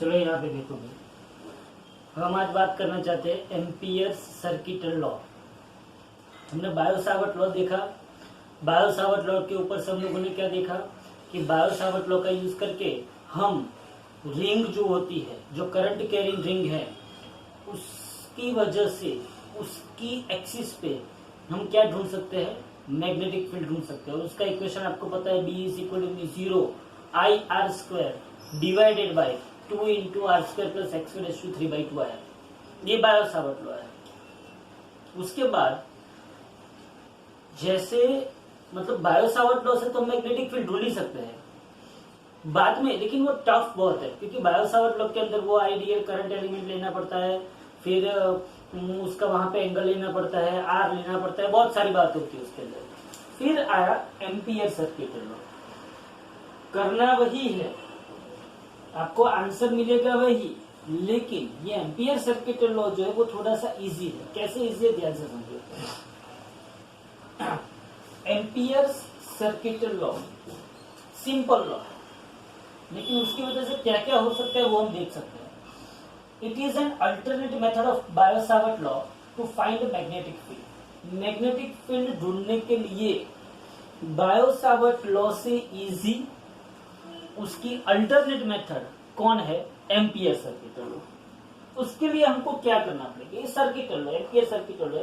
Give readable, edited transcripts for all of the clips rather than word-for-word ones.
चलो यहाँ पे देखोगे, हम आज बात करना चाहते हैं एम्पियर्स सर्किटल लॉ। हमने बायो सावर्ट लॉ देखा। बायो सावर्ट लॉ के ऊपर से हम लोगों ने क्या देखा कि बायो सावर्ट लॉ का यूज करके हम रिंग जो होती है, जो करंट कैरिंग रिंग है, उसकी वजह से उसकी एक्सिस पे हम क्या ढूंढ सकते हैं, मैग्नेटिक फील्ड ढूंढ सकते हैं। और उसका इक्वेशन आपको पता है, B is equal to 0 IR² divided by 2 into R² plus X² 3/2 आया। ये बायो सावर्ट लॉ है। उसके बाद जैसे मतलब बायो सावर्ट लॉ से तो मैग्नेटिक फील्ड ढूंढ ही सकते हैं बाद में, लेकिन वो टफ बहुत है, क्योंकि बायो सावर्ट लॉ के अंदर वो आइडियल करंट एलिमेंट लेना पड़ता है, फिर उसका वहां पे एंगल लेना पड़ता है, आर लेना पड़ता है, बहुत सारी बात होती है उसके अंदर। फिर आया एम्पियर सर्किटल लॉ। करना वही है, आपको आंसर मिलेगा वही, लेकिन ये एम्पियर सर्किटल लॉ जो है वो थोड़ा सा इजी है। कैसे इजी है, ध्यान से समझिए। Ampere circuital law simple law, लेकिन उसकी वजह से क्या क्या हो सकता है वो हम देख सकते हैं। It is an alternate method of Biot Savart law to find magnetic field. Magnetic field ढूंढने के लिए बायो सावर्ट लॉ से इजी उसकी अल्टरनेट मेथड कौन है, एम्पियर सर्किटल लॉ। उसके लिए हमको क्या करना पड़ेगा, ये circuital law, ampere circuital law,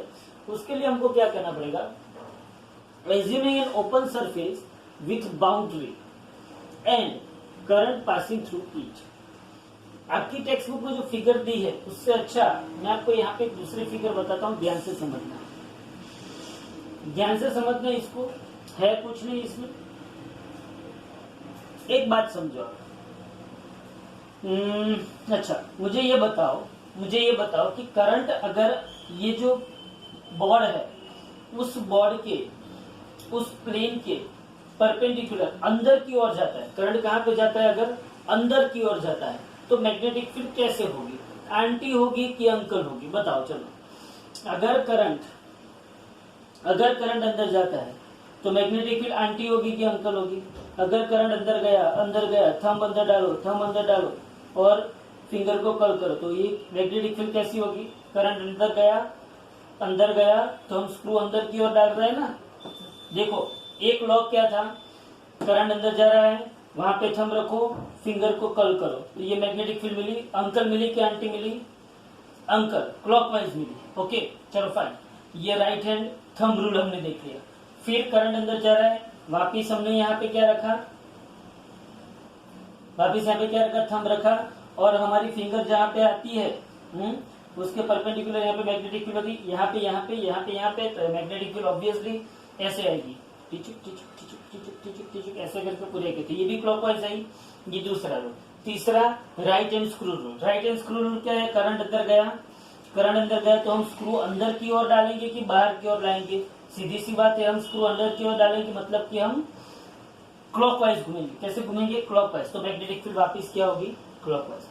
उसके लिए हमको क्या करना पड़ेगा, assuming an open surface with boundary and current passing through it। आपकी टेक्स्ट बुक में जो फिगर दी है उससे अच्छा मैं आपको यहाँ पे एक दूसरी फिगर बताता हूँ, ध्यान से समझना, ध्यान से समझना। इसको है कुछ नहीं इसमें, एक बात समझो आप। अच्छा, मुझे ये बताओ कि करंट अगर ये जो बॉर्ड है उस बॉर्ड के उस प्लेन के परपेंडिकुलर अंदर की ओर जाता है, करंट कहां पे जाता है, अगर अंदर की ओर जाता है तो मैग्नेटिक फील्ड कैसे होगी, एंटी होगी कि अंकल होगी, बताओ। चलो, अगर करंट अंदर जाता है तो मैग्नेटिक फील्ड एंटी होगी कि अंकल होगी। अगर करंट अंदर गया, थंब अंदर डालो और फिंगर को कर्ल करो, तो ये मैग्नेटिक फील्ड कैसी होगी, करंट अंदर गया तो हम स्क्रू अंदर की ओर डाल रहे हैं ना। देखो, एक लॉ क्या था, करंट अंदर जा रहा है, वहां पे थंब रखो, फिंगर को कर्ल करो, तो ये मैग्नेटिक फील्ड मिली, अंकल मिली कि आंटी मिली, अंकल, क्लॉकवाइज मिली। ओके, चलो फाइन, ये राइट हैंड थंब रूल हमने देख लिया। फिर करंट अंदर जा रहा है, वापिस हमने यहाँ पे क्या रखा, थंब रखा, और हमारी फिंगर जहाँ पे आती है उसके परपेंडिकुलर यहाँ पे मैग्नेटिक फील्ड होगी, यहाँ पे तो मैग्नेटिक फील्ड ऑब्वियसली ऐसे आएगी, टिचुक ऐसे करके पूरे के, तो ये भी क्लॉकवाइज आई। ये दूसरा रूल। तीसरा, right hand screw rule. Right hand screw rule क्या है, करंट अंदर गया तो हम स्क्रू अंदर की ओर डालेंगे कि बाहर की ओर लाएंगे, सीधी सी बात है, हम स्क्रू अंदर की ओर डालेंगे, मतलब कि हम क्लॉकवाइज घूमेंगे। कैसे घूमेंगे, क्लॉकवाइज, तो मैग्नेटिक फील्ड वापिस क्या होगी, क्लॉकवाइज।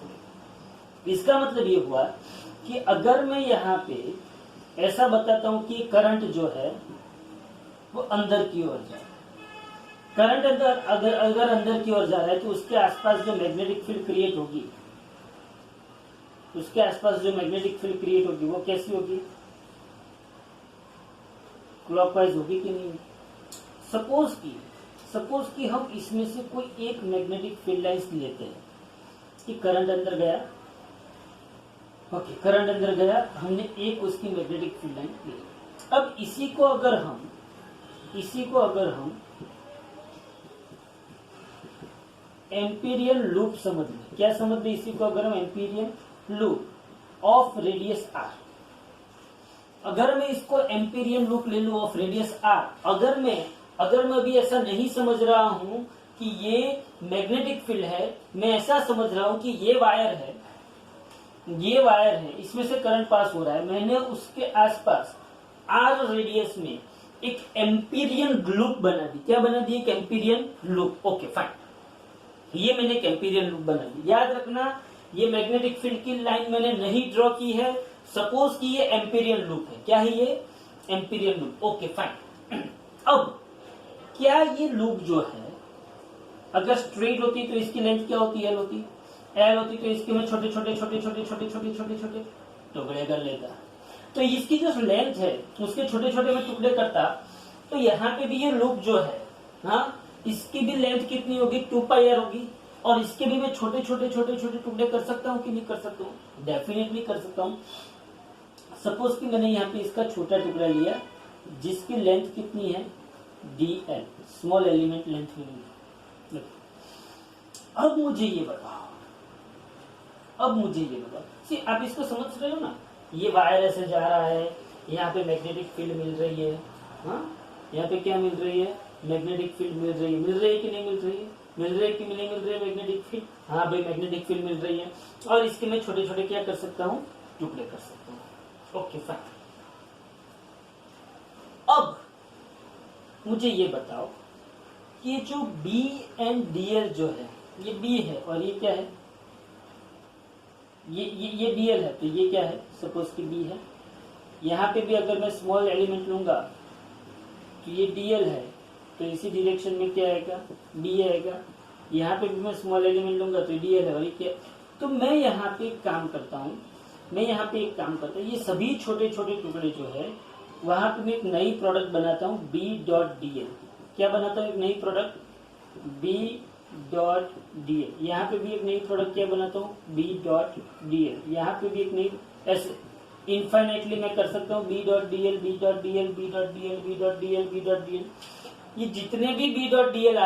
इसका मतलब ये हुआ कि अगर मैं यहाँ पे ऐसा बताता हूं कि करंट जो है वो अंदर की ओर जाए, करंट अगर अंदर की ओर जा रहा है तो उसके आसपास जो मैग्नेटिक फील्ड क्रिएट होगी, वो कैसी होगी, क्लॉकवाइज होगी कि नहीं। सपोज कि हम इसमें से कोई एक मैग्नेटिक फील्ड लाइंस लेते हैं कि करंट अंदर गया, करंट अंदर गया, हमने एक उसकी मैग्नेटिक फील्ड लाइन ली। अब इसी को अगर हम एम्पीरियन लूप समझ लें, क्या समझ लें, इसी को अगर हम Amperian loop of radius R, अगर मैं इसको एम्पीरियन लूप ले लूं ऑफ रेडियस आर, अगर मैं अभी ऐसा नहीं समझ रहा हूं कि ये मैग्नेटिक फील्ड है, मैं ऐसा समझ रहा हूं कि ये वायर है, इसमें से करंट पास हो रहा है, मैंने उसके आसपास आर रेडियस में एक एम्पीरियन लूप बना दी। क्या बना दी, एक एम्पीरियन लूप। ओके फाइन, ये मैंने एक एम्पीरियन लूप बना दी। याद रखना, ये मैग्नेटिक फील्ड की लाइन मैंने नहीं ड्रॉ की है, सपोज कि ये एम्पीरियन लूप है। क्या है ये, एम्पीरियन लूप। Okay fine. अब क्या ये लूप जो है अगर स्ट्रेट होती तो इसकी लेंथ क्या होती, एल होती, एल होती तो इसके में छोटे छोटे छोटे छोटे छोटे छोटे छोटे छोटे टुकड़े कर लेता, तो इसकी जो लेंथ है उसके छोटे छोटे में टुकड़े करता, तो यहाँ पे भी ये लूप जो है, हाँ, इसकी भी लेंथ कितनी होगी, 2πr होगी, और इसके भी मैं छोटे छोटे छोटे छोटे टुकड़े कर सकता हूँ कि नहीं कर सकता हूँ, डेफिनेटली कर सकता हूँ। सपोज कि मैंने यहाँ पे इसका छोटा टुकड़ा लिया जिसकी लेंथ कितनी है, dl, स्मॉल एलिमेंट लेंथ में। अब मुझे ये बताओ, सी आप इसको समझ रहे हो ना, ये वायर ऐसे जा रहा है, यहाँ पे मैग्नेटिक फील्ड मिल रही है, हाँ, यहाँ पे क्या मिल रही है, मैग्नेटिक फील्ड मिल रही है कि नहीं मिल रही है, मिल रही है कि नहीं मिल रही है मैग्नेटिक फील्ड, हाँ भाई मैग्नेटिक फील्ड मिल रही है, और इसके मैं छोटे छोटे क्या कर सकता हूँ, टुकड़े कर सकता हूँ। Okay fine. अब मुझे ये बताओ कि ये जो B एंड DL जो है, ये B है और ये क्या है, ये DL है, तो ये क्या है, सपोज कि B है। यहाँ पे भी अगर मैं स्मॉल एलिमेंट लूंगा तो ये DL है, तो इसी डायरेक्शन में क्या आएगा, B आएगा। यहाँ पे भी मैं स्मॉल एलिमेंट लूंगा तो DL है और ये क्या, तो मैं यहाँ पे एक काम करता हूँ, ये सभी छोटे छोटे टुकड़े जो है वहां पे मैं एक नई प्रोडक्ट बनाता हूँ B.dl। क्या बनाता हूँ, एक नई प्रोडक्ट B.dl। यहाँ पे भी एक नई प्रोडक्ट क्या बनाता हूँ, B.dl। यहाँ पे भी एक नई, ऐसे इनफाइनाइटली मैं कर सकता हूँ B.dl, B.dl, B.dl, B.dl, B.dl। ये जितने भी B.dl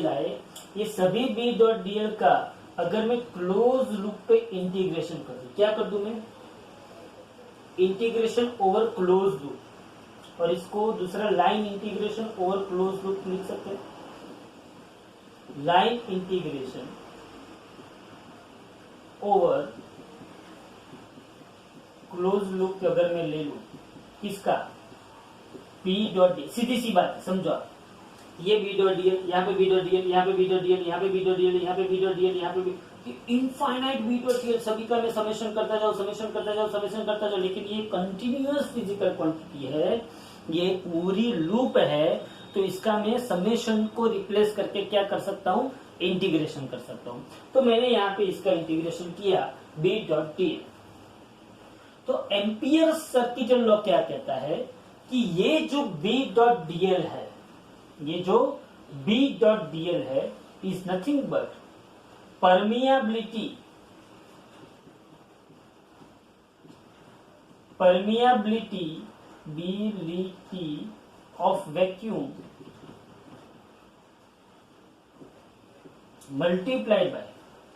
आए, ये सभी B.dl का अगर मैं क्लोज लूप पे इंटीग्रेशन कर दूं, क्या कर दूं मैं, इंटीग्रेशन ओवर क्लोज लूप, और इसको दूसरा line integration over close loop लिख सकते हैं। Line integration over close loop अगर मैं ले लूं, किसका, B.dl, सीधी सी बात है, समझो आप, ये B.dl, यहाँ पे B.dl, यहाँ पे B.dl, यहाँ पे B.dl, यहाँ पे B.dl, यहाँ पे इनफाइनाइट B.dl, सभी का मैं समेशन करता जाऊं, लेकिन ये कंटिन्यूअस फिजिकल क्वांटिटी है, ये पूरी लूप है, तो इसका मैं समेशन को रिप्लेस करके क्या कर सकता हूं, इंटीग्रेशन कर सकता हूं। तो मैंने यहाँ पे इसका इंटीग्रेशन किया B.dl। तो एम्पियर सर्किटल लॉ क्या कहता है कि ये जो B.dl है, ये जो B.dl है is nothing but permeability of vacuum multiplied by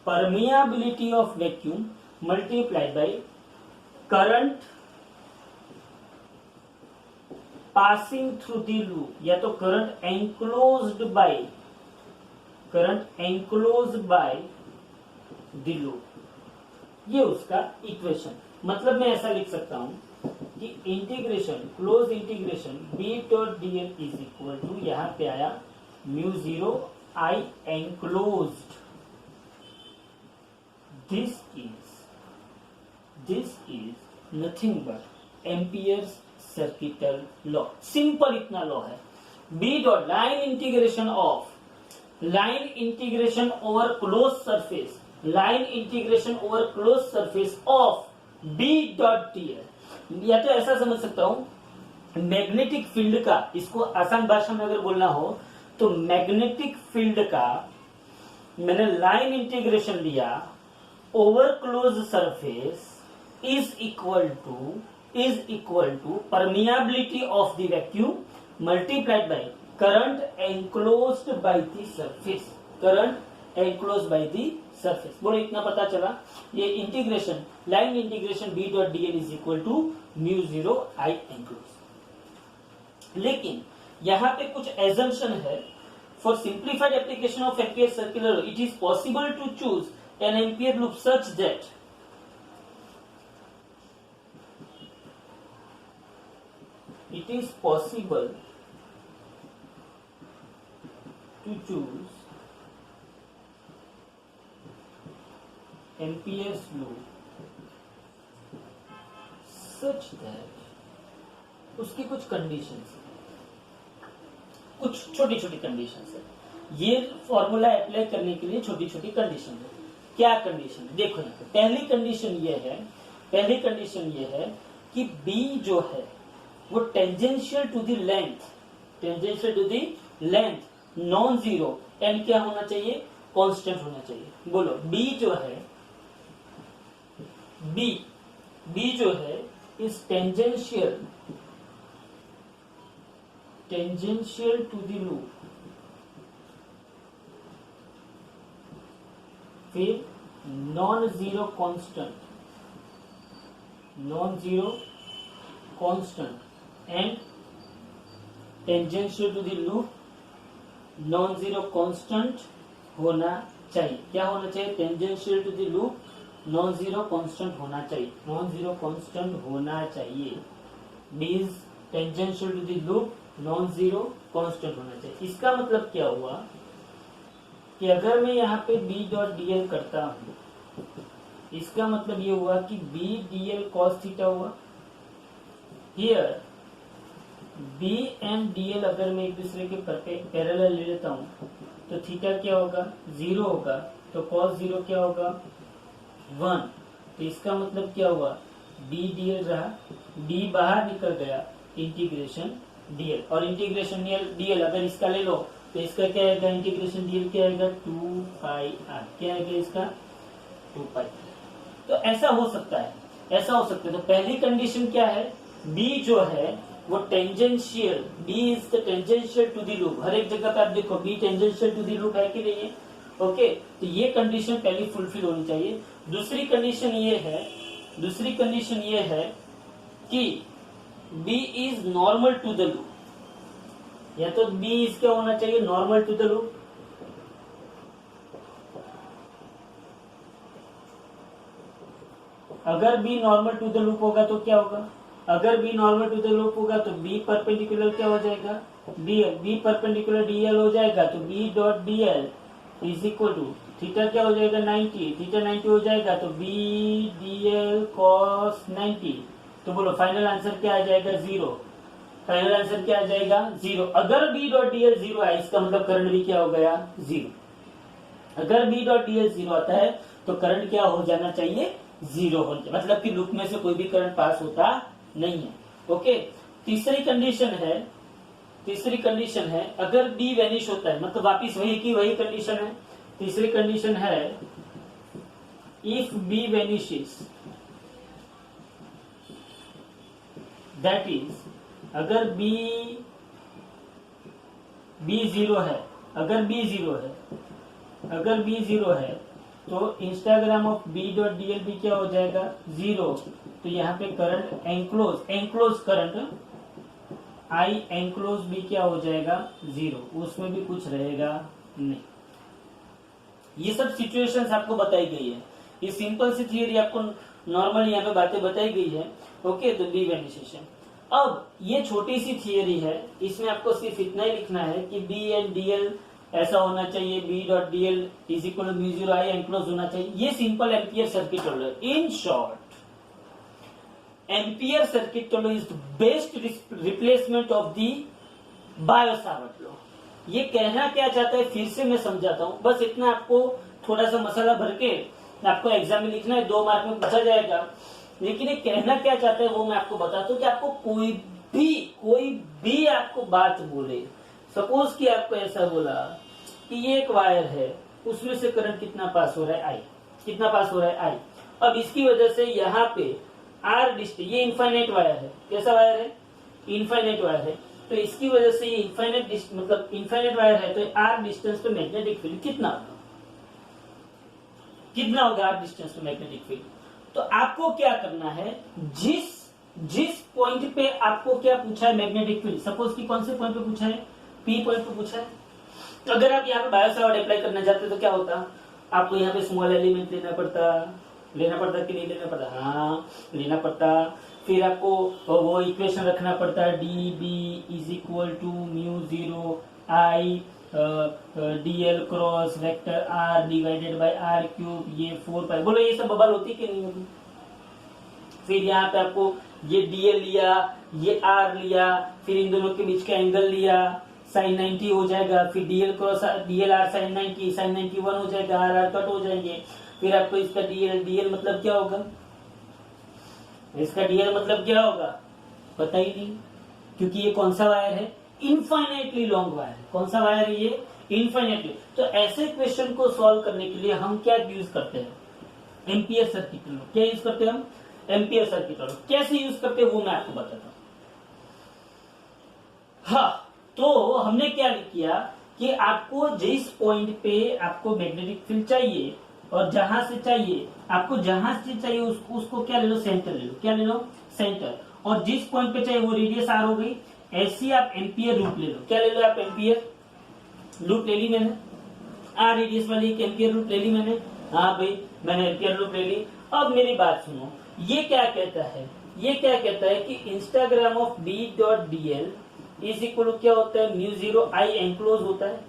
permeability of vacuum multiplied by current passing through the loop, या तो current enclosed by the loop, ये उसका इक्वेशन। मतलब मैं ऐसा लिख सकता हूं कि integration, close integration B.dl is equal to, यहां पे आया μ0 I enclosed, this is nothing but Ampere's circuital law। Simple इतना लॉ है। B dot line integration over closed surface of B.dl, या तो ऐसा समझ सकता हूं, मैग्नेटिक फील्ड का, इसको आसान भाषा में अगर बोलना हो तो मैग्नेटिक फील्ड का मैंने लाइन इंटीग्रेशन लिया over close surface is equal to permeability of the vacuum multiplied by current enclosed by the surface. बोलो इतना पता चला, ये integration, line integration B.dl is equal to μ0 I enclosed। लेकिन यहां पे कुछ एजम्पशन है। For simplified application of Ampere circular it is possible to choose an Ampere loop such that it is possible to choose Ampere's loop such that उसकी कुछ conditions, कुछ छोटी छोटी कंडीशंस है। ये फॉर्मूला अप्लाई करने के लिए छोटी छोटी कंडीशन है। क्या कंडीशन है देखो यहाँ पे। पहली कंडीशन ये है कि बी जो है वो tangential to the length non zero and क्या होना चाहिए, कांस्टेंट होना चाहिए। बोलो बी जो है is tangential to the loop, फिर non zero constant and tangential to the loop non zero constant होना चाहिए। क्या होना चाहिए, tangential to the loop non zero constant होना चाहिए। Means tangential to the loop non zero constant होना चाहिए। इसका मतलब क्या हुआ कि अगर मैं यहाँ पे b डॉट dl करता हूं, इसका मतलब ये हुआ कि b dl cos थीटा हुआ। हियर b एंड dl अगर मैं एक दूसरे के पैरेलल ले लेता हूं तो थीटा क्या होगा, 0 होगा, तो cos 0 क्या होगा, 1। तो इसका मतलब क्या हुआ, b dl रहा, d बाहर निकल गया, इंटीग्रेशन dl, और इंटीग्रेशन dl अगर इसका ले लो तो इसका क्या आएगा, इंटीग्रेशन dl क्या आएगा, 2 पाई r। क्या आएगा इसका, 2 पाई। तो ऐसा हो सकता है। तो पहली कंडीशन क्या है, b जो है वो tangential, b is the tangential to the loop. हर एक जगह पे आप देखो b tangential to the loop है कि नहीं है, ओके। तो ये कंडीशन पहली फुलफिल होनी चाहिए। दूसरी कंडीशन ये है कि b is normal to the loop, या तो b इज क्या होना चाहिए, नॉर्मल टू द लूप। अगर b normal to the loop होगा तो क्या होगा, अगर b normal to the loop होगा तो b परपेंडिकुलर क्या हो जाएगा, dl, b परपेंडिकुलर dl हो जाएगा, तो b dot dl is equal to theta क्या हो जाएगा, 90, थीटा 90 हो जाएगा, तो b dl cos 90। तो बोलो फाइनल आंसर क्या आ जाएगा, 0। फाइनल आंसर क्या आ जाएगा, 0। अगर b डॉट dl 0 है, इसका मतलब करंट भी क्या हो गया, 0। अगर b डॉट dl 0 आता है तो करंट क्या हो जाना चाहिए, 0 हो जाए, मतलब कि लूप में से कोई भी करंट पास होता नहीं है, ओके। तीसरी कंडीशन है अगर b वेनिश होता है, मतलब वापिस वही कंडीशन है। तीसरी कंडीशन है if b vanishes, that is अगर b 0 है, अगर b 0 है तो Instagram of b dot dl भी क्या हो जाएगा, 0। तो यहाँ पे current enclose current I enclose भी क्या हो जाएगा, 0, उसमें भी कुछ रहेगा नहीं। ये सब सिचुएशंस आपको बताई गई है। ये सिंपल सी थियरी आपको नॉर्मल यहाँ पे बातें बताई गई है, ओके। तो बी वेनिसेशन। अब ये छोटी सी थियरी है, इसमें आपको सिर्फ इतना ही लिखना है कि बी एंड डीएल ऐसा होना चाहिए, B dot DL is equal to mu 0 I enclose होना चाहिए। ये simple Ampere circuital law. In short, Ampere circuital law is the best replacement of the Biot Savart law. ये कहना क्या चाहता है, फिर से मैं समझाता हूं, बस इतना आपको थोड़ा सा मसाला भर के आपको एग्जाम में लिखना है, 2 मार्क में पूछा जाएगा। लेकिन ये कहना क्या चाहता है वो मैं आपको बताता हूं कि आपको कोई भी आपको बात बोले, सपोज कि आपको ऐसा बोला कि ये एक वायर है, उसमें से करंट कितना पास हो रहा है, I। कितना पास हो रहा है, I। अब इसकी वजह से यहाँ पे R डिस्टेंस, ये इनफाइनाइट वायर है, कैसा वायर है, इनफाइनाइट वायर है, तो इसकी वजह से ये इनफाइनाइट वायर है, तो R डिस्टेंस पे मैग्नेटिक फील्ड कितना होगा, R डिस्टेंस पे मैग्नेटिक फील्ड। तो आपको क्या करना है, जिस पॉइंट पे आपको क्या पूछा है, मैग्नेटिक फील्ड, सपोज कि कौन से पॉइंट पे पूछा है, P पॉइंट पे पूछा है। तो अगर आप यहाँ पे बायो-सावर्ट अप्लाई करना चाहते तो क्या होता, आपको यहाँ पे स्मॉल एलिमेंट लेना पड़ता कि नहीं लेना पड़ता, हाँ लेना पड़ता। फिर आपको वो इक्वेशन रखना पड़ता है, D B is equal to mu 0 I dl cross vector r divided by r cube, ये 4 पाई। बोलो ये सब बबल होती कि नहीं होती। फिर यहाँ पे आपको ये dl लिया, ये r लिया, फिर इन दोनों के बीच का एंगल लिया, साइन 90 हो जाएगा, फिर dl cross dl R sine 90, sine 91 हो जाएगा, आर आर कट हो जाएंगे, फिर आपको इसका डीएल डीएल मतलब क्या होगा, इसका डीएल मतलब क्या होगा पता ही नहीं, क्योंकि ये कौन सा वायर है, इनफाइनाइटली लॉन्ग वायर है। कौन सा वायर है ये, इनफाइनाइटली। तो ऐसे क्वेश्चन को सॉल्व करने के लिए हम क्या यूज करते हैं, एम्पियर सर्किट लॉ। क्या यूज करते हैं हम, एम्पियर सर्किट लॉ। कैसे यूज करते हैं वो मैं आपको बताता हूं। हाँ, तो हमने क्या किया कि आपको जिस पॉइंट पे आपको मैग्नेटिक फील्ड चाहिए और जहां से चाहिए, आपको जहां से चाहिए उसको क्या ले लो, सेंटर ले लो। क्या ले लो, सेंटर। और जिस पॉइंट पे चाहिए वो रेडियस आर हो गई, ऐसी आप एम्पियर लूप ले लो। क्या ले लो आप, एम्पियर लूप ले ली मैंने, आर रेडियस वाली एक एम्पियर लूप ले ली मैंने। हाँ भाई, मैंने एम्पियर लूप ले ली। अब मेरी बात सुनो, ये क्या कहता है, ये क्या कहता है कि integral of B dot D L is equal क्या होता है, म्यू जीरो आई एनक्लोज होता है।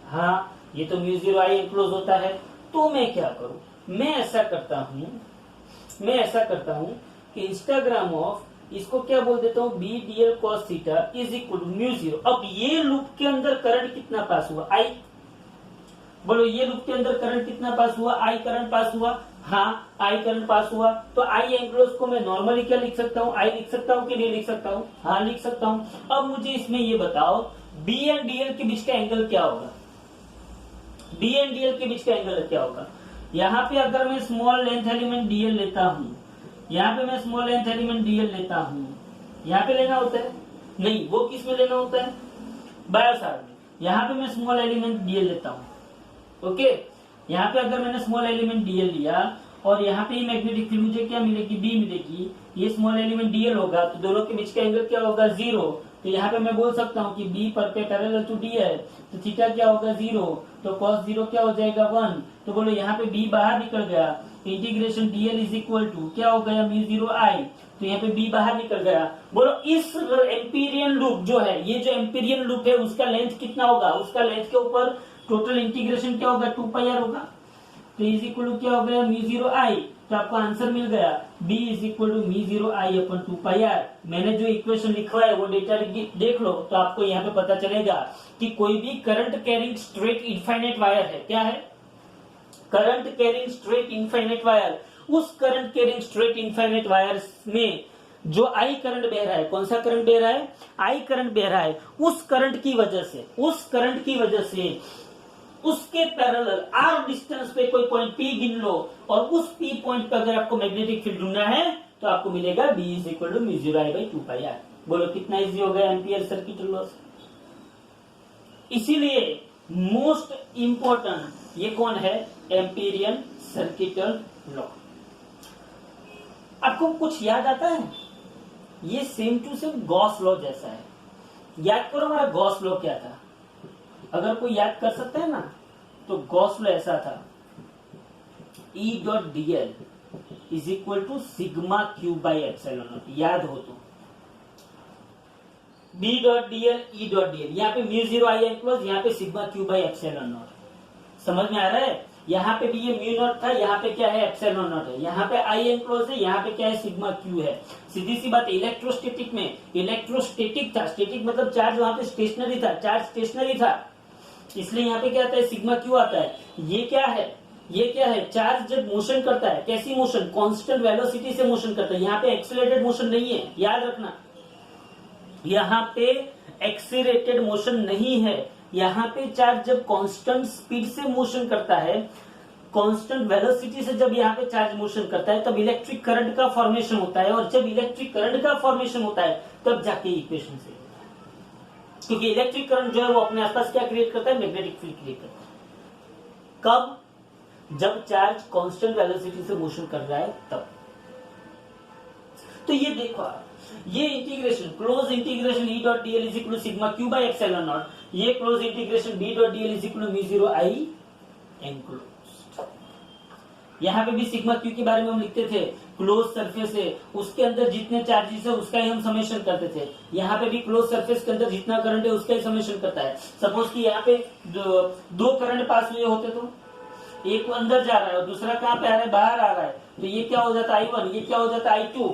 हाँ, ये तो म्यू जीरो आई एनक्लोज होता है। तो मैं क्या करूं, मैं ऐसा करता हूं कि इंस्टाग्राम ऑफ, इसको क्या बोल देता हूं, B D L cos theta is equal to mu zero. अब ये लूप के अंदर करंट कितना पास हुआ, आई। बोलो, ये लूप के अंदर करंट कितना पास हुआ, आई करंट पास हुआ। हाँ, आई करंट पास हुआ। तो आई एंगल्स को मैं नॉर्मली क्या लिख सकता हूँ, आई लिख सकता हूँ कि नहीं लिख सकता हूँ, हाँ लिख सकता हूँ। अब मुझे इसमें ये बताओ, बी एंड डीएल के बीच का एंगल क्या होगा, बी एंड डीएल के बीच का एंगल क्या होगा। यहाँ पे अगर मैं स्मॉल लेंथ एलिमेंट डीएल लेता हूँ, यहाँ पे मैं स्मॉल लेंथ एलिमेंट डीएल लेता हूँ, यहाँ पे लेना होता है, नहीं वो किस में लेना होता है, बायोसार में। यहाँ पे मैं स्मॉल एलिमेंट डीएल लेता हूँ, ओके। यहाँ पे अगर मैंने स्मॉल एलिमेंट डीएल लिया और यहाँ पे मैग्नेटिक फील्ड मुझे क्या मिलेगी, बी मिलेगी, ये स्मॉल एलिमेंट डीएल होगा, तो दोनों के बीच का एंगल क्या होगा, जीरो। तो यहाँ पे मैं बोल सकता हूँ कि बी पैरेलल टू डी है, तो थीटा क्या होगा, जीरो। तो कॉस जीरो क्या हो जाएगा, 1। तो बोलो यहाँ पे बी बाहर निकल गया, integration dl is equal to क्या हो गया, म्यू जीरो आई। तो यहाँ पे बी बाहर निकल गया। बोलो, इस एम्पीरियन लूप जो है, ये जो एम्पीरियन लूप है उसका लेंथ कितना होगा, उसका लेंथ के ऊपर टोटल इंटीग्रेशन क्या होगा, 2 पाई आर होगा। तो इज इक्वल टू क्या हो गया, म्यू जीरो आई। तो आपको आंसर मिल गया, B is equal to mu zero I upon 2 pi R. मैंने जो इक्वेशन लिखवा है वो डेटा देख लो, तो आपको यहाँ पे पता चलेगा कि कोई भी current carrying straight infinite wire है, क्या है, current carrying straight infinite wire. उस current carrying straight infinite wire में जो आई करंट बह रहा है, कौन सा करंट बह रहा है, आई करंट बह रहा है, उस करंट की वजह से उसके पैरेलल आर डिस्टेंस पे कोई पॉइंट पी गिन लो, और उस पी पॉइंट पे अगर आपको मैग्नेटिक फील्ड ढूंढना है तो आपको मिलेगा B is equal to mu zero I by 2 pi R. बोलो कितना इजी हो गया एम्पियर सर्किट लॉ। इसीलिए मोस्ट इंपॉर्टेंट ये कौन है, एम्पिरियन सर्किटल लॉ। आपको कुछ याद आता है, ये same to same Gauss law जैसा है। याद करो हमारा गॉस लॉ क्या था, अगर कोई याद कर सकता है ना, तो गॉस लॉ ऐसा था, E dot DL is equal to sigma Q by epsilon naught. याद हो तो B dot dl, E dot dl, यहाँ पे म्यू जीरो आई एनक्लोज, यहाँ पे sigma Q by epsilon naught. समझ में आ रहा है, यहाँ पे भी ये म्यू नॉट था, यहाँ पे क्या है, एप्सिलॉन नॉट है, यहाँ पे आई एनक्लोज है, यहाँ पे क्या है, सिग्मा क्यू है। सीधी सी बात, इलेक्ट्रोस्टेटिक में इलेक्ट्रोस्टेटिक था, स्टेटिक मतलब चार्ज वहां पे स्टेशनरी था, चार्ज स्टेशनरी था, इसलिए यहाँ पे क्या आता है, सिग्मा क्यू आता है। ये क्या है, ये क्या है, चार्ज जब मोशन करता है, कैसी मोशन, कांस्टेंट वेलोसिटी से मोशन करता है। यहाँ पे एक्सीलरेटेड मोशन नहीं है, याद रखना, यहाँ पे एक्सीलरेटेड मोशन नहीं है। यहाँ पे चार्ज जब कांस्टेंट स्पीड से मोशन करता है, कांस्टेंट वेलोसिटी से जब यहाँ पे चार्ज मोशन करता है, तब इलेक्ट्रिक करंट का फॉर्मेशन होता है, और जब इलेक्ट्रिक करंट का फॉर्मेशन होता है तब जाके इक्वेशन से, क्योंकि इलेक्ट्रिक करंट जो है वो अपने आसपास क्या क्रिएट करता है, मैग्नेटिक फील्ड क्रिएट करता है। कब, जब चार्ज कांस्टेंट वेलोसिटी से मोशन कर रहा है तब। तो ये देखो, ये integration, close integration E dot DL is equal to sigma Q by epsilon naught, ये close integration B dot DL is equal to mu zero I enclose. यहाँ पे भी सिग्मा क्यू के बारे में हम लिखते थे, क्लोज सरफेस है, उसके अंदर जितने चार्जेस है उसका ही हम समेशन करते थे। यहाँ पे भी क्लोज सरफेस के अंदर जितना करंट है उसका ही समेशन करता है। सपोज कि यहाँ पे दो करंट पास हुए होते, तो एक अंदर जा रहा है और दूसरा कहाँ पे आ रहा है, बाहर आ रहा है, तो ये क्या हो जाता है I1, ये क्या हो जाता है I2।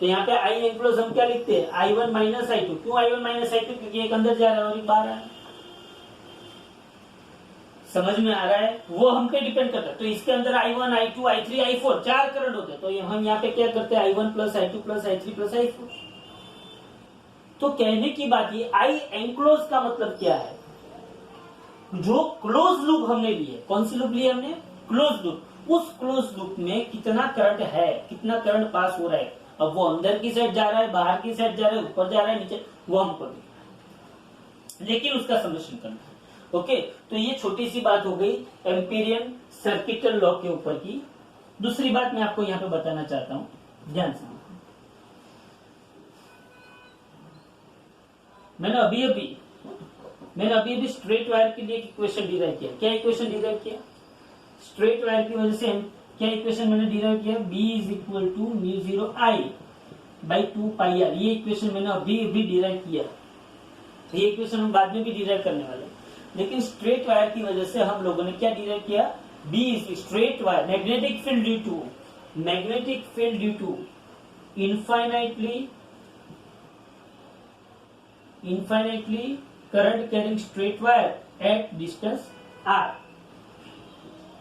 तो यहाँ पे आई एनक्लोज हम क्या लिखते हैं, I1 माइनस I2। क्यों I1 माइनस I2? क्योंकि एक अंदर जा रहा है और एक बाहर आ रहा है। समझ में आ रहा है? वो हम पे डिपेंड करता है। तो इसके अंदर I1, I2, I3, I4 4 current होते हैं। तो हम यहाँ पे क्या करते हैं, I1 plus I2 plus I3 plus I4। तो कहने की बात ये, आई एनक्लोज का मतलब क्या है, जो क्लोज लूप हमने लिए, कौन सी लूप ली हमने, क्लोज लूप। उस क्लोज लूप में कितना करंट है, कितना करंट पास हो रहा है, अब वो अंदर की साइड जा रहा है, बाहर की साइड जा रहा है, ऊपर जा रहा है, नीचे, वो हमको नहीं, लेकिन उसका समेशन करना है। ओके, तो ये छोटी सी बात हो गई एम्पीरियन सर्किटल लॉ के ऊपर की। दूसरी बात मैं आपको यहाँ पे बताना चाहता हूं, ध्यान से। मैंने अभी स्ट्रेट वायर के लिए इक्वेशन डिराइव किया। क्या इक्वेशन डिराइव किया? स्ट्रेट वायर की वजह से क्या इक्वेशन मैंने डिराइव किया, B is equal to mu 0 I by 2 pi r. ये इक्वेशन मैंने अभी डिराइव किया। ये इक्वेशन हम बाद में भी डिराइव करने वाले, लेकिन स्ट्रेट वायर की वजह से हम लोगों ने क्या डिराइव किया, B is straight wire, magnetic field due to infinitely current carrying straight wire at distance r,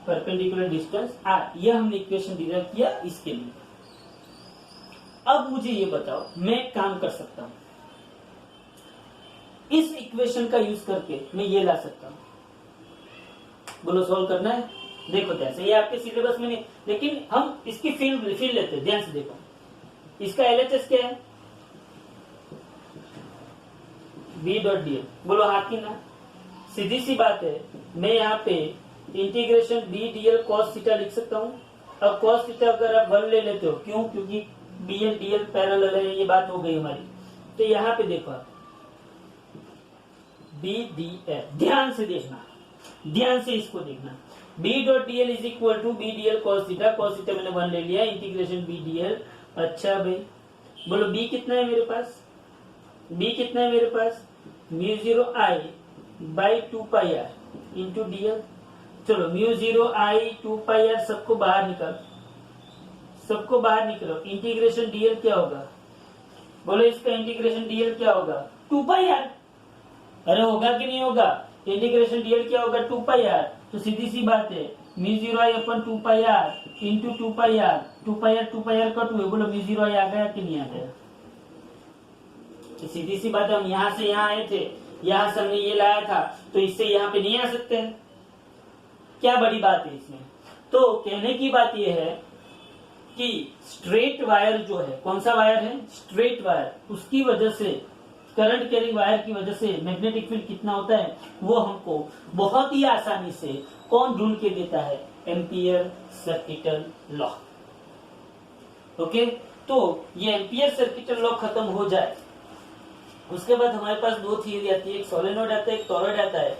perpendicular distance r। यह हमने इक्वेशन डिराइव किया इसके लिए। अब मुझे ये बताओ, मैं काम कर सकता हूं, इस इक्वेशन का यूज करके मैं ये ला सकता हूं। बोलो सॉल्व करना है? देखो कैसे, ये आपके सिलेबस में नहीं, लेकिन हम इसकी फील्ड लेते हैं। ध्यान से देखो, इसका LHS क्या है, B.dl। बोलो हाँ कि ना? सीधी सी बात है, मैं यहाँ पे इंटीग्रेशन B.dl cos थीटा लिख सकता हूँ। अब cos थीटा अगर आप 1 ले लेते हो, क्यों? क्योंकि BL DL पैरेलल है, ये बात हो गई हमारी। तो यहाँ पे देखो आप B.dl, ध्यान से देखना, ध्यान से इसको देखना। B.dl is equal to B.dl cos theta. cos theta मैंने 1 ले लिया, इंटीग्रेशन B.dl। अच्छा भाई, बोलो B कितना है मेरे पास, B कितना है मेरे पास, mu 0 I by 2 pi are into DL। चलो म्यू 0 I 2 पाई आर सबको बाहर निकालो, इंटीग्रेशन DL क्या होगा, बोलो इसका इंटीग्रेशन DL क्या होगा, 2 पाई आर। अरे होगा कि नहीं होगा, इंटीग्रेशन DL क्या होगा, 2 पाई आर। तो सीधी सी बात है, mu 0 I upon 2 pi are into 2 pi r, 2 pi r cut हुए। बोलो म्यू 0 I आ गया कि नहीं आ गया? सीधी सी बात है, हम यहां से यहां आए थे, यहां से हमने ये लाया था, तो इससे यहां पे नहीं आ सकते हैं। क्या बड़ी बात है इसमें? तो कहने की बात यह है कि स्ट्रेट वायर जो है, कौन सा वायर है, स्ट्रेट वायर, उसकी वजह से, करंट कैरिंग वायर की वजह से मैग्नेटिक फील्ड कितना होता है, वो हमको बहुत ही आसानी से कौन ढूंढ के देता है, एम्पियर सर्किटल लॉ। ओके, तो ये एम्पियर सर्किटल लॉ खत्म हो जाए, उसके बाद हमारे पास दो थियरी आती है, एक सोलेनॉइड आता है, एक टॉरॉइड आता है।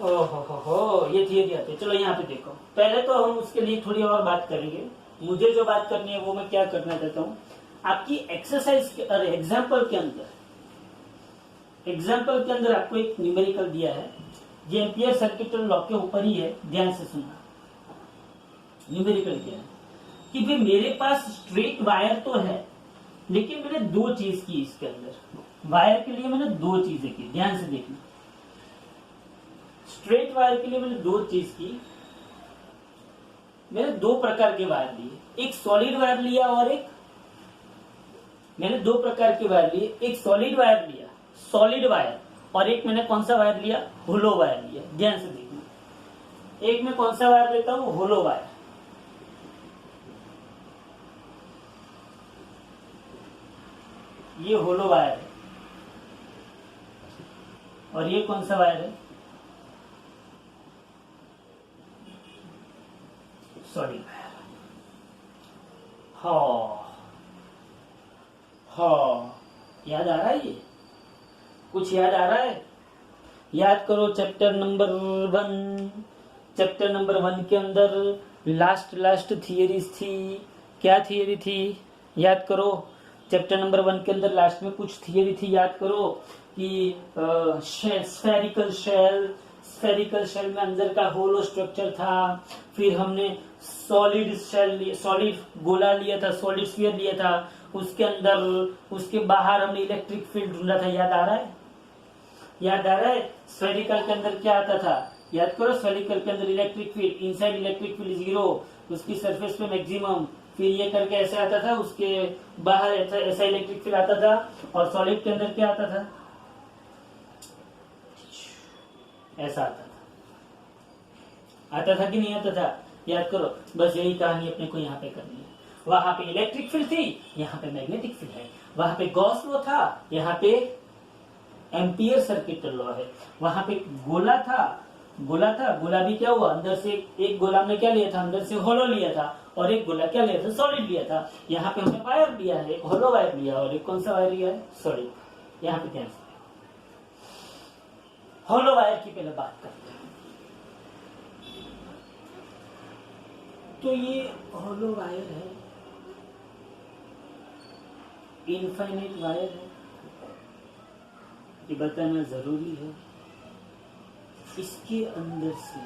ओहो, ये थियरी आती है। चलो यहाँ पे देखो, पहले तो हम उसके लिए थोड़ी और बात करेंगे। मुझे जो बात करनी है वो मैं क्या करना चाहता हूँ, आपकी एक्सरसाइज के, अरे एग्जाम्पल के अंदर आपको एक न्यूमेरिकल दिया है, ये एम्पियर सर्किटल लॉ के ऊपर ही है, ध्यान से सुनना। न्यूमेरिकल क्या है कि भाई मेरे पास स्ट्रेट वायर तो है, लेकिन मैंने दो चीज की इसके अंदर, वायर के लिए मैंने दो चीजें की, ध्यान से देखना। स्ट्रेट वायर के लिए मैंने दो चीज की, मैंने दो प्रकार के वायर लिए, एक सॉलिड वायर लिया और एक, मैंने दो प्रकार के वायर लिए, एक सॉलिड वायर लिया, सॉलिड वायर, और एक मैंने कौन सा वायर लिया, होलो वायर लिया। ध्यान से देखना, एक मैं कौन सा वायर लेता हूं, होलो वायर। ये होलो वायर है, और ये कौन सा वायर है, सॉलिड वायर। हाँ, याद आ रहा है, ये कुछ याद आ रहा है? याद करो चैप्टर नंबर 1, चैप्टर नंबर 1 के अंदर लास्ट थियरीज थी। क्या थियरी थी, याद करो। चैप्टर नंबर 1 के अंदर लास्ट में कुछ थियरी थी, याद करो कि स्फेरिकल शेल में अंदर का होलो स्ट्रक्चर था, फिर हमने सॉलिड शेल, सॉलिड गोला लिया था, सॉलिड स्फीयर लिया था, उसके अंदर, उसके बाहर हमने इलेक्ट्रिक फील्ड ढूंढा था, याद आ रहा है? याद आ रहा है? स्फेरिकल के अंदर क्या आता था, याद करो, स्फेरिकल के अंदर electric field, inside electric field 0, उसकी सरफेस पे मैक्सिमम, फिर ये करके ऐसे आता था, उसके बाहर ऐसा इलेक्ट्रिक फील्ड आता था, और सॉलिड के अंदर क्या आता था, ऐसा आता था कि नहीं आता था? याद करो, बस यही कहानी अपने को यहाँ पे करनी है। वहां पे इलेक्ट्रिक फील्ड थी, यहाँ पे मैग्नेटिक फील्ड है। वहां पे गॉस लॉ था, यहाँ पे एम्पियर सर्किट लॉ है। वहां पे गोला था, गोला भी क्या हुआ, अंदर से एक गोला में क्या लिया था, अंदर से होलो लिया था, और एक गोला क्या लिया था, सॉलिड लिया था। यहाँ पे हमने वायर लिया है, एक होलो वायर लिया, और एक कौन सा वायर लिया है, सॉलिड। यहाँ पे ध्यान से होलो वायर की पहले बात करते हैं। तो ये होलो वायर है, इनफाइनाइट वायर है, ये बताना जरूरी है। इसके अंदर से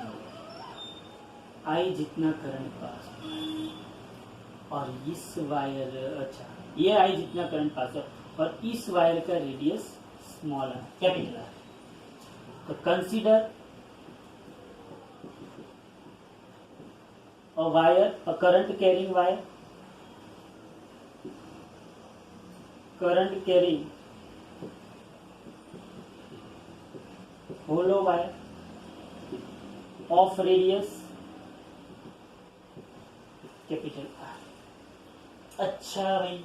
आई जितना करंट पास और इस वायर, अच्छा ये आई जितना करंट पास है, और इस वायर का रेडियस स्मॉल है, कैपिटल है। तो consider a wire, a current carrying wire, hollow wire of radius capital R। अच्छा भाई,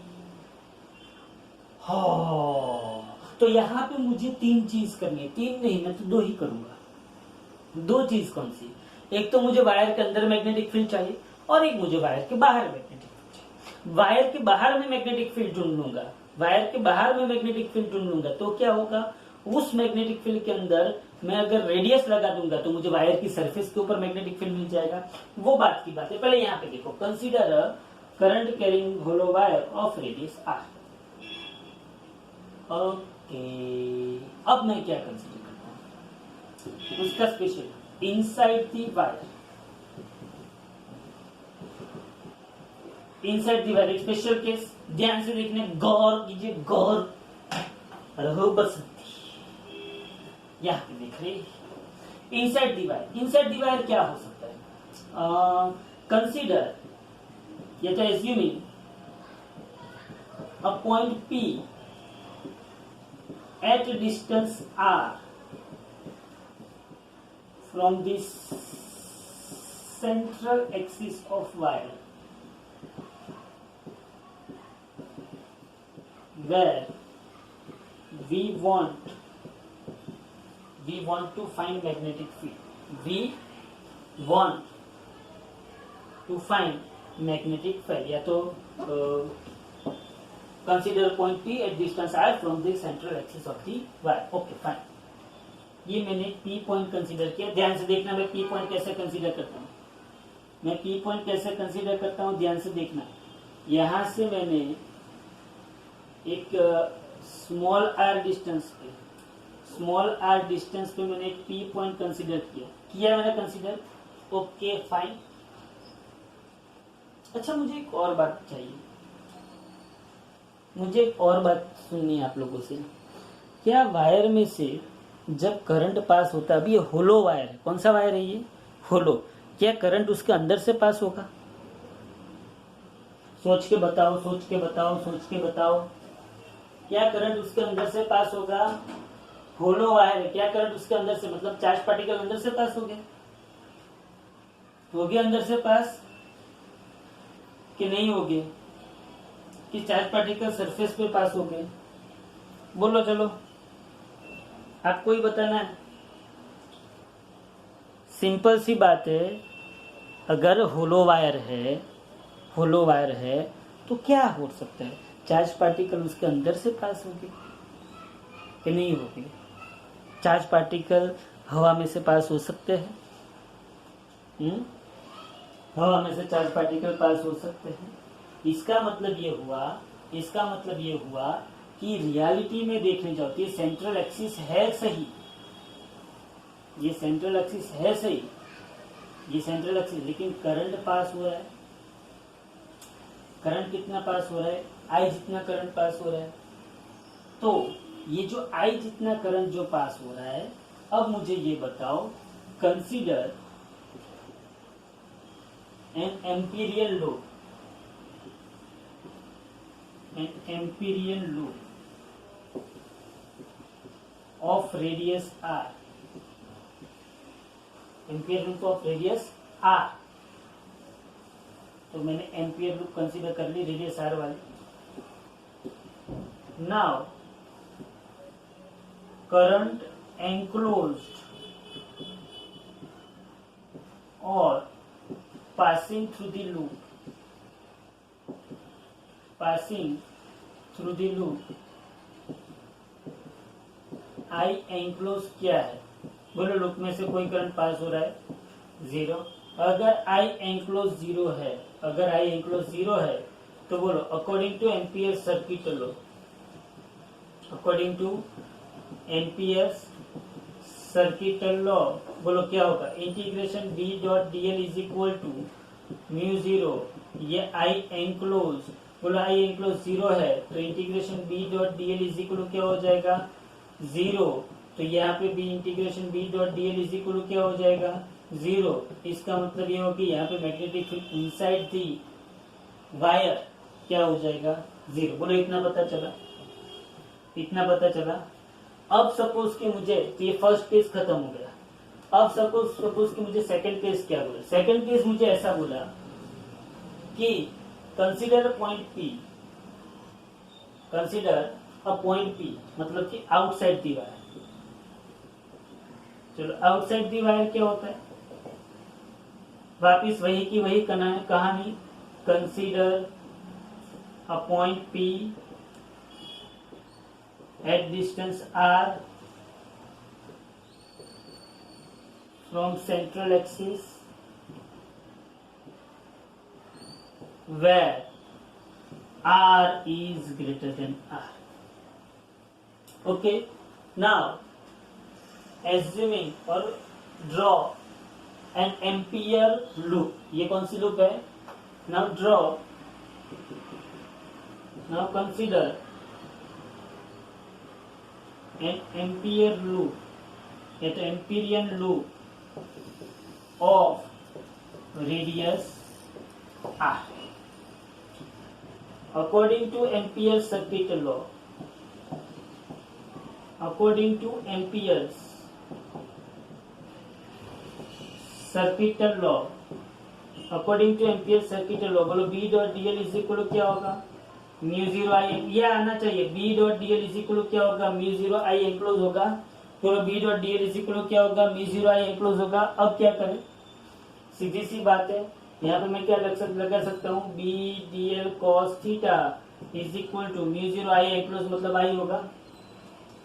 हाँ, तो यहाँ पे मुझे 3 चीज करनी है, 3 नहीं, मैं तो 2 ही करूंगा। 2 चीज कौन सी? एक तो मुझे वायर के अंदर मैग्नेटिक फील्ड चाहिए, और एक मुझे वायर के बाहर मैग्नेटिक फील्ड चाहिए। वायर के बाहर में मैग्नेटिक फील्ड ढूंढ लूंगा, वायर के बाहर में मैग्नेटिक फील्ड ढूंढ लूंगा, तो क्या होगा, उस मैग्नेटिक फील्ड के अंदर मैं अगर रेडियस लगा दूंगा तो मुझे वायर की सरफेस के ऊपर मैग्नेटिक फील्ड मिल जाएगा। वो बात की बात है। पहले यहाँ पे देखो, consider current carrying hollow wire of radius r. Okay, अब मैं क्या कंसीडर करता हूँ, उसका special inside the wire, inside the wire, special case. ध्यान से देखने, गौर कीजिए, गौर रहो बसंती, यहाँ पे देख रहे, inside the wire. Inside the wire क्या हो सकता है, कंसीडर, या तो assuming a point P at a distance R from the central axis of wire, where we want to find magnetic field. We want to find magnetic field, या तो consider point P at distance R from the central axis of the wire. Okay, fine. ये मैंने P point consider किया। ध्यान से देखना, मैं P point कैसे कंसीडर करता हूँ, मैं P पॉइंट कैसे कंसीडर करता हूँ, ध्यान से देखना। यहां से मैंने एक स्मॉल r डिस्टेंस पे मैंने एक P पॉइंट कंसीडर किया मैंने कंसीडर। Okay fine. अच्छा, मुझे एक और बात चाहिए, मुझे एक और बात सुननी है आप लोगों से। क्या वायर में से जब करंट पास होता है, अभी ये होलो वायर है, कौन सा वायर है ये, होलो, क्या करंट उसके अंदर से पास होगा? सोच के बताओ, सोच के बताओ, सोच के बताओ, क्या करंट उसके अंदर से पास होगा? होलो वायर है, क्या करंट उसके अंदर से, मतलब चार्ज पार्टिकल अंदर से पास हो गया अंदर से पास कि नहीं हो गए, कि चार्ज पार्टिकल सरफेस पे पास हो गए? बोलो चलो, आपको ही बताना है। सिंपल सी बात है, अगर होलो वायर है तो क्या हो सकता है, चार्ज पार्टिकल उसके अंदर से पास हो गए कि नहीं हो गए? चार्ज पार्टिकल हवा में से पास हो सकते हैं, हवा में से चार्ज पार्टिकल पास हो सकते हैं। इसका मतलब ये हुआ कि रियलिटी में देखने जाओ तो ये सेंट्रल एक्सिस है सही, ये सेंट्रल एक्सिस, लेकिन करंट पास हो रहा है, करंट कितना पास हो रहा है, आई जितना करंट पास हो रहा है। तो ये जो आई जितना करंट जो पास हो रहा है, अब मुझे ये बताओ, consider an Amperian loop, an Amperian loop of radius r, Amperian loop of radius r. तो मैंने एम्पीयर लूप कंसीडर कर ली रेडियस आर वाली। नाउ करंट एंक्लोज्ड और passing through the loop, I enclose क्या है? बोलो लूप में से कोई करंट पास हो रहा है? जीरो। अगर आई एंक्लोज जीरो है, अगर आई एंक्लोज जीरो है तो बोलो according to Ampere circuit law, according to Ampere circuit law बोलो क्या होगा? Integration B dot D L is equal to mu zero, ये आई एंक्लोज, बोलो आई एंक्लोज जीरो है तो integration B dot D L is equal क्या हो जाएगा? जीरो। तो यहाँ पे भी integration B dot D L is equal क्या हो जाएगा? जीरो। इसका मतलब ये हो कि यहाँ पे magnetic field inside the wire क्या हो जाएगा? जीरो। बोलो इतना पता चला, इतना पता चला। अब सपोज कि मुझे, तो ये फर्स्ट केस खत्म हो गया। अब सपोज कि मुझे सेकंड केस क्या बोला? सेकंड केस मुझे ऐसा बोला कि consider point P, consider a point P, मतलब कि आउटसाइड दी वायर। चलो आउटसाइड दी वायर क्या होता है? वापिस वही की वही कहानी, consider a point P at distance r from central axis where r is greater than r. Okay, now assuming or draw an ampere loop. ये कौन सी लूप है? Now draw, now consider an ampere loop, an Amperian loop of radius r. According to Ampere's circuit law, according to Ampere's circuit law, according to Ampere's circuit law, बोलो B dot dl is equal क्या होगा? Mu zero आई, ये आना चाहिए। B dot D L is equal क्या होगा? Mu zero I enclose होगा। तो B dot D L is equal क्या होगा? म्यू जीरो आई एंक्लोज होगा। अब क्या करें? सीधी सी बात है, यहाँ पे मैं क्या लगा सकता हूँ? B D L cos theta is equal to mu zero I enclose, मतलब आई होगा।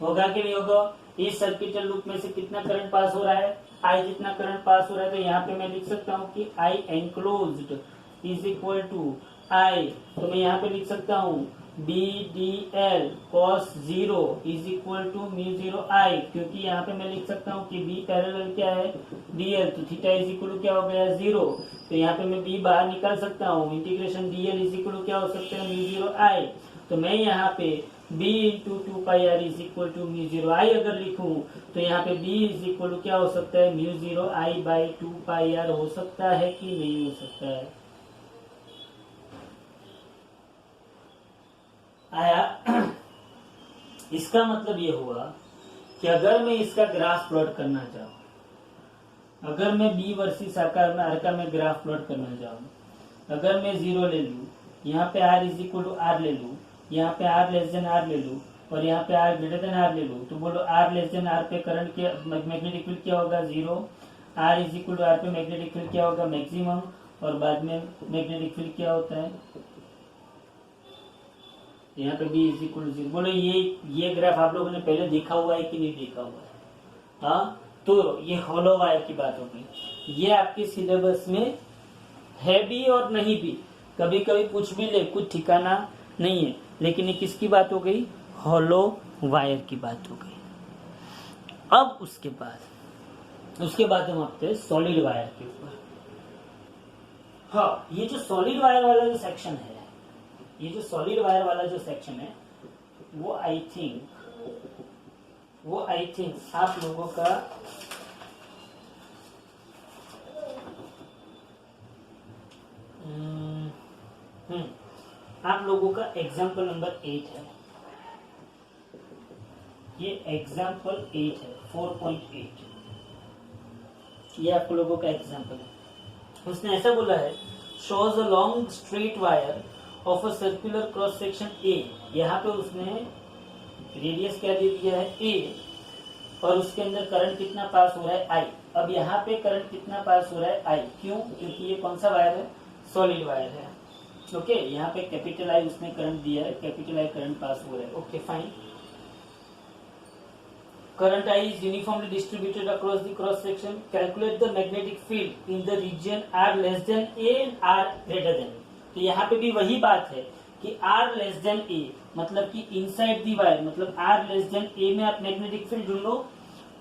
होगा कि नहीं होगा? इस सर्किटल लूप में से कितना करंट पास हो रहा है? आई जितना करंट पास हो रहा है। तो यहाँ पे मैं लिख सकता हूँ कि I enclosed is equal to I, तो मैं यहाँ पे लिख सकता हूँ B D L cos zero is equal to mu zero I, क्योंकि यहाँ पे मैं लिख सकता हूँ कि बी पैरेलल क्या है? डी एल, तो थीटा इज इक्वल क्या हो गया? जीरो। तो यहाँ पे मैं बी बाहर निकाल सकता हूँ, integration D L is equal क्या हो सकता है? Mu zero I. तो मैं यहाँ पे b into two pi R is equal to mu zero I अगर लिखूं तो यहाँ पे b इज इक्वल क्या हो सकता है? Mu zero I by two pi r हो सकता है कि नहीं हो सकता है? आया? इसका मतलब ये हुआ कि अगर मैं इसका ग्राफ प्लॉट करना चाहूँ, अगर मैं बी वर्सेस आर का मैं ग्राफ प्लॉट करना चाहूँ, अगर मैं जीरो ले लूँ, यहाँ पे r is equal to r ले लूँ, यहाँ पे आर लेस देन आर ले लूँ और यहाँ पे आर ग्रेटर देन आर ले लूँ, तो बोलो आर लेस देन आर पे करंट क्या, मैग्नेटिक फील्ड क्या होगा? Zero. R is equal to r पे मैग्नेटिक फील्ड क्या होगा? मैक्सिमम। और बाद में मैग्नेटिक फील्ड क्या होता है? यहाँ पे B is equal to zero. बोलो ये ग्राफ आप लोगों ने पहले देखा हुआ है कि नहीं देखा हुआ है? हाँ, तो ये होलो वायर की बात होगी। ये आपके सिलेबस में है भी और नहीं भी, कभी कभी पूछ भी ले, कुछ ठिकाना नहीं है। लेकिन ये किसकी बात हो गई? होलो वायर की बात हो गई। अब उसके बाद हम आते हैं सॉलिड वायर के ऊपर। हाँ, ये जो सॉलिड वायर वाला जो सेक्शन है, ये जो सॉलिड वायर वाला जो सेक्शन है, वो आई थिंक आप लोगों का आप लोगों का एग्जाम्पल नंबर 8 है। ये एग्जाम्पल 8 है, 4.8। ये आप लोगों का एग्जाम्पल है। उसने ऐसा बोला है, shows a long straight wire of a circular cross section A. यहाँ पे उसने रेडियस क्या दे दिया है, ए, और उसके अंदर करंट कितना पास हो रहा है, आई। अब यहाँ पे करंट कितना पास हो रहा है, आई। क्यों? क्योंकि ये कौन सा वायर है, सॉलिड वायर है। ओके, यहाँ पे कैपिटल आई उसने करंट दिया है, कैपिटल आई करंट पास हो रहा है। Okay fine. Current I is uniformly distributed across the cross section. Calculate the magnetic field in the region R less than A and R greater than A. तो यहाँ पे भी वही बात है कि R less than A मतलब कि इनसाइड दी वायर, मतलब R less than A में आप मैग्नेटिक फील्ड ढूंढ लो,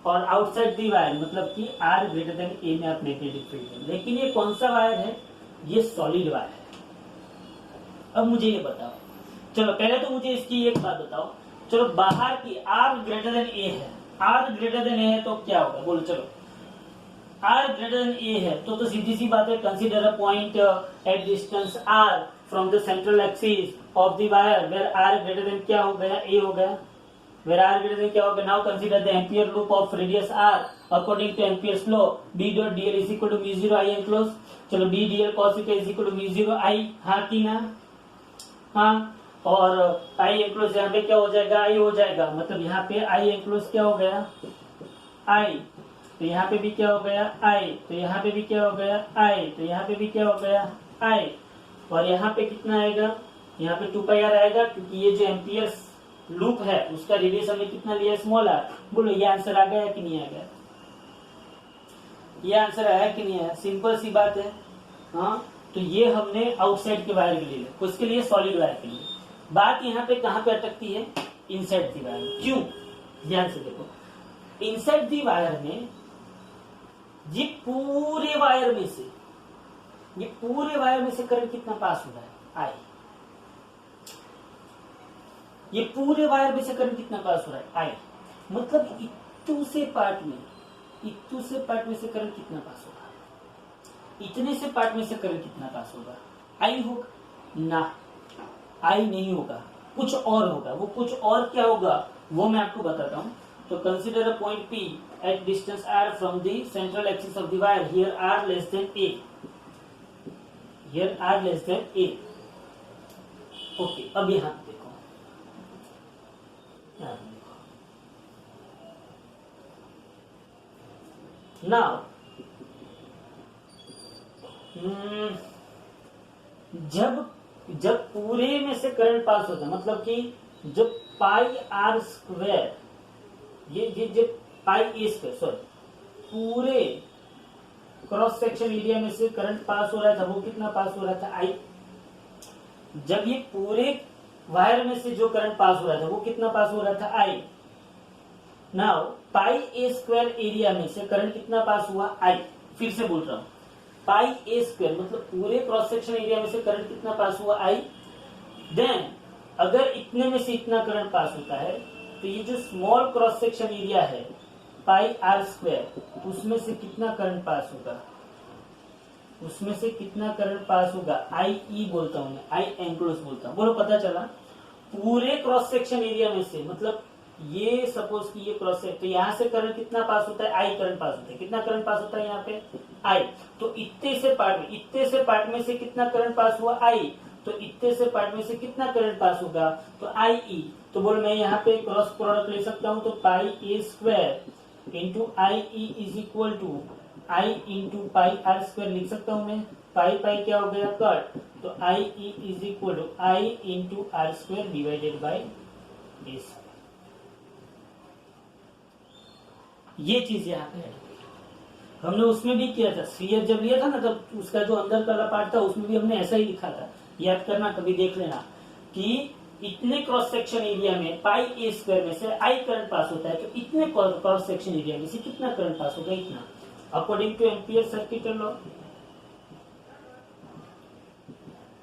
और आउटसाइड दी वायर मतलब कि R greater than A में आप मैग्नेटिक फील्ड ढूंढ लो। लेकिन ये कौन सा वायर है, ये सॉलिड वायर है। अब मुझे ये बताओ, चलो पहले तो मुझे इसकी एक बात बताओ, चलो बाहर की R greater than A है, R ग्रेटर देन ए है तो क्या होगा, बोलो। चलो R ग्रेटर देन ए है तो सीधी सी बात है, consider a point at distance R from the central axis of the wire where R greater than क्या हो गया, ए हो गया। वेयर R ग्रेटर देन क्या हो गया, now consider the Ampere loop of radius R according to Ampere's law, B dot dl is equal to mu 0 I enclose. चलो B dl cos theta is equal to mu 0 I, हाँ की ना, हाँ। और आई enclose यहाँ पे क्या हो जाएगा, आई हो जाएगा, मतलब यहाँ पे आई एंक्लोज क्या हो गया, आई। तो यहाँ पे भी क्या हो गया, आई। तो यहाँ पे भी क्या हो गया, आई। तो यहाँ पे भी क्या हो गया, आई। और यहाँ पे कितना आएगा, यहाँ पे 2πr आएगा, क्योंकि ये जो एम्पियर्स लूप है उसका रेडियस हमने कितना लिया, स्मॉल आर। बोलो ये आंसर आ गया कि नहीं आ गया, ये आंसर आया कि नहीं आया, सिंपल सी बात है। हाँ, तो ये हमने आउटसाइड के वायर के लिए, उसके लिए सॉलिड वायर के लिए। बात यहाँ पे कहां पे अटकती है, इनसाइड दी वायर। क्यों, ध्यान से देखो, इनसाइड दी वायर में ये पूरे वायर में से, ये पूरे वायर में से करंट कितना पास हो रहा है, आई। ये पूरे वायर में से करंट कितना पास हो रहा है, आई। मतलब इतू से पार्ट में से करंट कितना पास होगा, इतने से पार्ट में से करंट कितना पास होगा, आई होगा ना, आई नहीं होगा, कुछ और होगा। वो कुछ और क्या होगा वो मैं आपको बताता हूं। तो consider a point P eight distance R from the central axis of the wire, here R less than A, here R less than A। Okay, अब यहां देखो, नाउ जब पूरे में से करंट पास होता है, मतलब कि जब पाई आर स्क्वायर, ये जब पाई ए स्क्वायर, सॉरी, पूरे क्रॉस सेक्शन एरिया में से करंट पास हो रहा था, वो कितना पास हो रहा था, आई। जब ये पूरे वायर में से जो करंट पास हो रहा था वो कितना पास हो रहा था, आई। नाउ पाई ए स्क्वायर एरिया में से करंट कितना पास हुआ, आई। फिर से बोल रहा हूं, पाई ए स्क्वायर मतलब पूरे क्रॉस सेक्शन एरिया में से करंट कितना पास हुआ, आई। देन अगर इतने में से इतना करंट पास होता है तो ये जो स्मॉल क्रॉस सेक्शन एरिया है पाई आर स्क्वायर, उसमें से कितना करंट पास होगा, उसमें से कितना करंट पास होगा, आई ई बोलता हूं मैं, आई एंक्लोज बोलता हूं। बोलो पता चला, पूरे क्रॉस सेक्शन एरिया में से, मतलब ये सपोज कि ये क्रॉस सेक्शन, तो यहां से करंट कितना पास होता है, आई करंट पास होता है। कितना करंट पास होता है यहाँ पे, आई। तो इतने से पार्ट में से कितना करंट पास हुआ, आई। तो इतने से पार्ट में से कितना करंट पास होगा, तो आई ई। तो बोलो मैं यहाँ पे क्रॉस प्रोडक्ट ले सकता हूँ, तो pi A square into I E is equal to I into pi R square लिख सकता हूँ मैं। पाई पाई क्या हो गया, कट। तो I E is equal to I into are square divided by A square. ये चीज यहाँ पे हमने उसमें भी किया था, स्फीयर जब लिया था ना, तब उसका जो अंदर का पार्ट था उसमें भी हमने ऐसा ही लिखा था। याद करना, कभी देख लेना कि इतने क्रॉस सेक्शन एरिया में पाई ए स्क्वायर में से आई करंट पास होता है, तो इतने क्रॉस सेक्शन एरिया में से कितना करंट पास होगा, इतना, according to Ampere circuit law.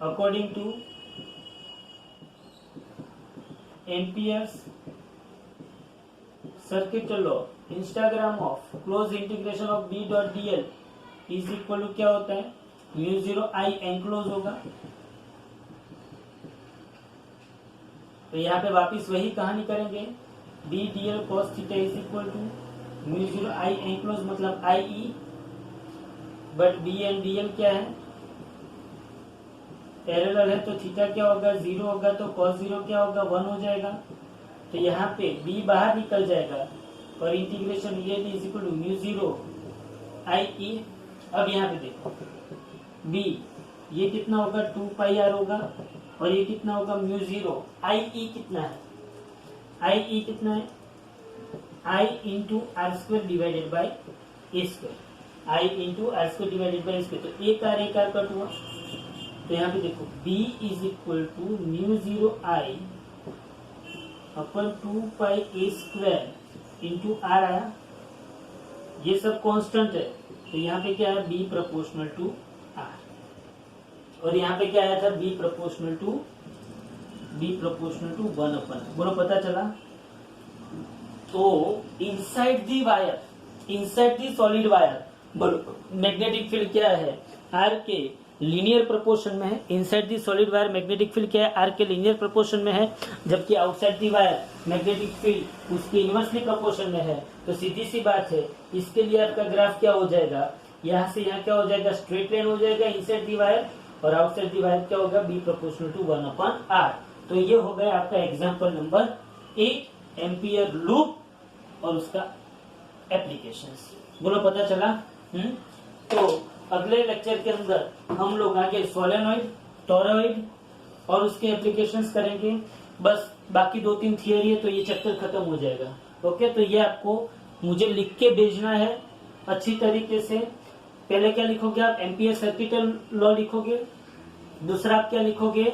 according to Ampere's circuit law, Instagram of closed integration of B dot dl is equal to क्या होता है, म्यू 0 I एंक्लोज होगा। तो यहाँ पे वापिस वही कहानी करेंगे, B dl cos theta is equal to mu 0 I enclose मतलब I E, but B and dl क्या है, पैरेलल है, तो थीटा क्या होगा, 0 होगा, तो cos 0 क्या होगा, 1 हो जाएगा। तो यहाँ पे b बाहर निकल जाएगा और integration real is equal to mu 0 I E। अब यहाँ पे देखो b ये कितना होगा, 2 पाई r होगा, और ये कितना होगा, म्यू 0 I E कितना है, I E कितना है, I into are square divided by A square, I into are square divided by A square, तो एक आर कट हुआ। तो यहाँ पे देखो b is equal to mu 0 I upon 2 pi A square into r आया, ये सब कांस्टेंट है, तो यहाँ पे क्या है, b प्रोपोर्शनल टू आर, और यहाँ पे क्या आया था, b प्रोपोर्शनल टू 1 अपन, बोलो पता चला। तो inside the wire, inside the solid wire, बोलो मैग्नेटिक फील्ड क्या है, आर के लीनियर प्रोपोर्शन में है। Inside the solid wire magnetic field क्या है, आर के लीनियर प्रोपोर्शन में है, जबकि outside the wire magnetic field उसके इनवर्सली प्रोपोर्शन में है। तो सीधी सी बात है, इसके लिए आपका ग्राफ क्या हो जाएगा, यहाँ से यहाँ क्या हो जाएगा, स्ट्रेट लाइन हो जाएगा इनसाइड दी वायर, और आउटसाइड दी वायर क्या होगा, b प्रोपोर्शनल टू 1/r। तो ये हो गया आपका एग्जाम्पल नंबर 8, एम्पियर लूप और उसका एप्लीकेशंस। बोलो पता चला। तो अगले लेक्चर के अंदर हम लोग आगे सोलेनॉइड, टोरॉइड और उसके एप्लीकेशंस करेंगे। बस बाकी 2-3 थियरी है, तो ये चैप्टर खत्म हो जाएगा। ओके, तो ये आपको मुझे लिख के भेजना है अच्छी तरीके से। पहले क्या लिखोगे आप, एम्पियर सर्किट लॉ लिखोगे। दूसरा आप क्या लिखोगे,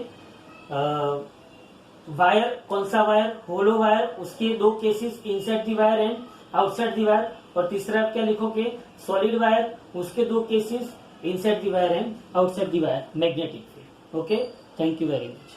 वायर, कौन सा वायर, होलो वायर, उसके 2 cases, inside the wire and outside the wire. और तीसरा आप क्या लिखोगे, सॉलिड वायर, उसके 2 cases, inside the wire and outside the wire, magnetic field. Okay, thank you very much.